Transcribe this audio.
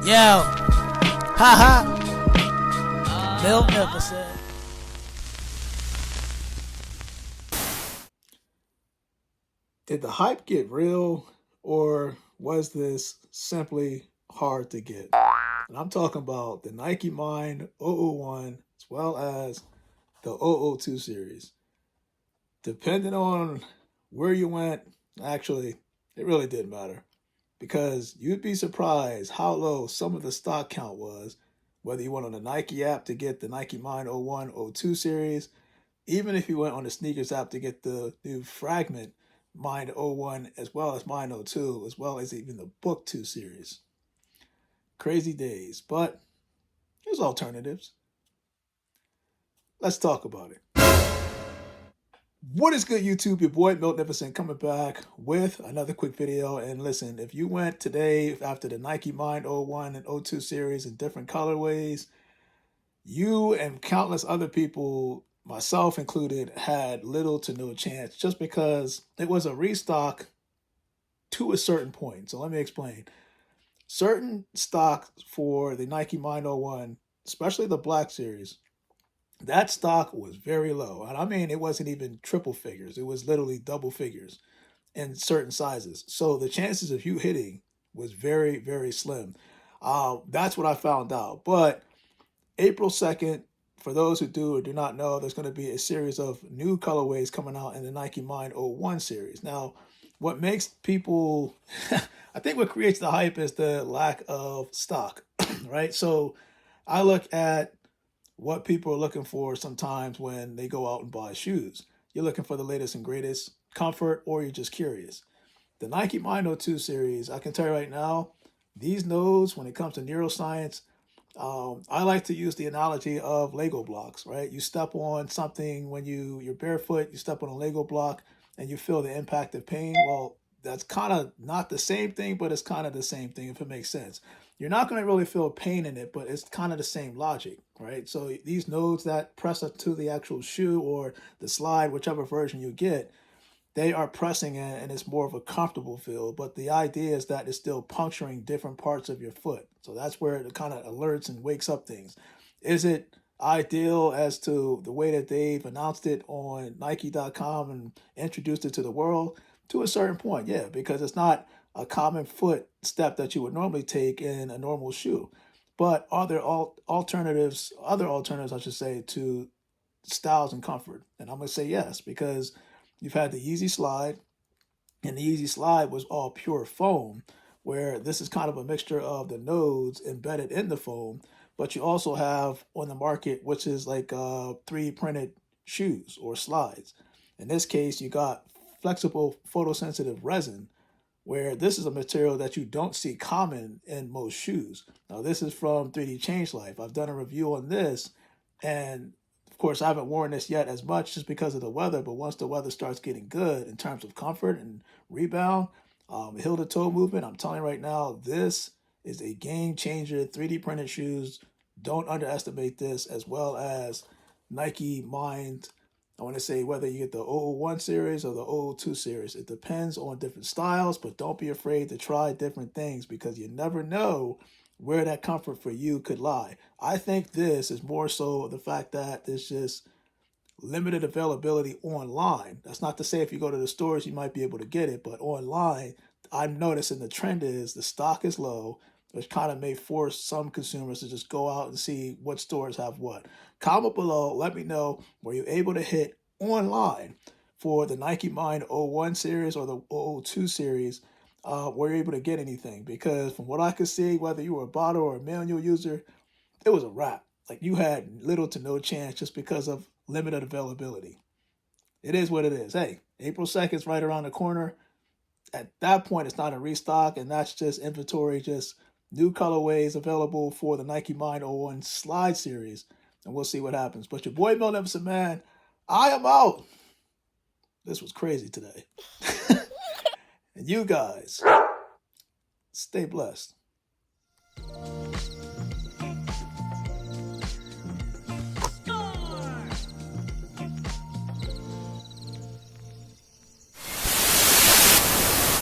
Yo, haha, Miltnificent. Did the hype get real, or was this simply hard to get? And I'm talking about the Nike Mind 001 as well as the 002 series. Depending on where you went, actually, it really didn't matter because you'd be surprised how low some of the stock count was, whether you went on the Nike app to get the Nike Mind 01, 02 series, even if you went on the sneakers app to get the new Fragment Mind 01 as well as Mind 02, as well as even the Book 2 series. Crazy days, but there's alternatives. Let's talk about it. What is good, YouTube? Your boy Miltnificent coming back with another quick video. And listen, if you went today after the Nike Mind 01 and 02 series in different colorways, you and countless other people, myself included, had little to no chance just because it was a restock to a certain point. So let me explain. Certain stocks for the Nike Mind 01, especially the Black series, that stock was very low. And I mean, it wasn't even triple figures. It was literally double figures in certain sizes. So the chances of you hitting was very, very slim. That's what I found out. But April 2nd, for those who do or do not know, there's going to be a series of new colorways coming out in the Nike Mind 01 series. Now, what makes people, I think what creates the hype is the lack of stock, right? So I look at what people are looking for sometimes when they go out and buy shoes. You're looking for the latest and greatest comfort, or you're just curious. The Nike Mind 02 series, I can tell you right now, these nodes, when it comes to neuroscience, I like to use the analogy of Lego blocks, right? You step on something when you're barefoot, you step on a Lego block and you feel the impact of pain. Well, that's kind of not the same thing, but it's kind of the same thing, if it makes sense. You're not going to really feel pain in it, but it's kind of the same logic, right? So these nodes that press up to the actual shoe or the slide, whichever version you get, they are pressing in and it's more of a comfortable feel. But the idea is that it's still puncturing different parts of your foot. So that's where it kind of alerts and wakes up things. Is it ideal as to the way that they've announced it on Nike.com and introduced it to the world? To a certain point, yeah, because it's not a common foot step that you would normally take in a normal shoe. But are there alternatives, other alternatives, I should say, to styles and comfort? And I'm going to say yes, because you've had the Yeezy Slide, and the Yeezy Slide was all pure foam, where this is kind of a mixture of the nodes embedded in the foam, but you also have on the market, which is like 3D printed shoes or slides. In this case, you got flexible photosensitive resin, where this is a material that you don't see common in most shoes. Now, this is from 3D Change Life. I've done a review on this, and of course, I haven't worn this yet as much just because of the weather, but once the weather starts getting good in terms of comfort and rebound, heel to toe movement, I'm telling you right now, this is a game changer. 3D printed shoes, don't underestimate this, as well as Nike Mind. I want to say whether you get the 001 series or the 002 series, it depends on different styles, but don't be afraid to try different things because you never know where that comfort for you could lie. I think this is more so the fact that there's just limited availability online. That's not to say if you go to the stores, you might be able to get it, but online, I'm noticing the trend is the stock is low, which kind of may force some consumers to just go out and see what stores have what. Comment below, let me know, were you able to hit online for the Nike Mind 01 series or the 002 series? Were you able to get anything? Because from what I could see, whether you were a bot or a manual user, it was a wrap. Like you had little to no chance just because of limited availability. It is what it is. Hey, April 2nd is right around the corner. At that point, it's not a restock, and that's just inventory, just new colorways available for the Nike Mind 01 Slide series, and we'll see what happens. But your boy Miltnificent, man, I am out. This was crazy today. And you guys, stay blessed.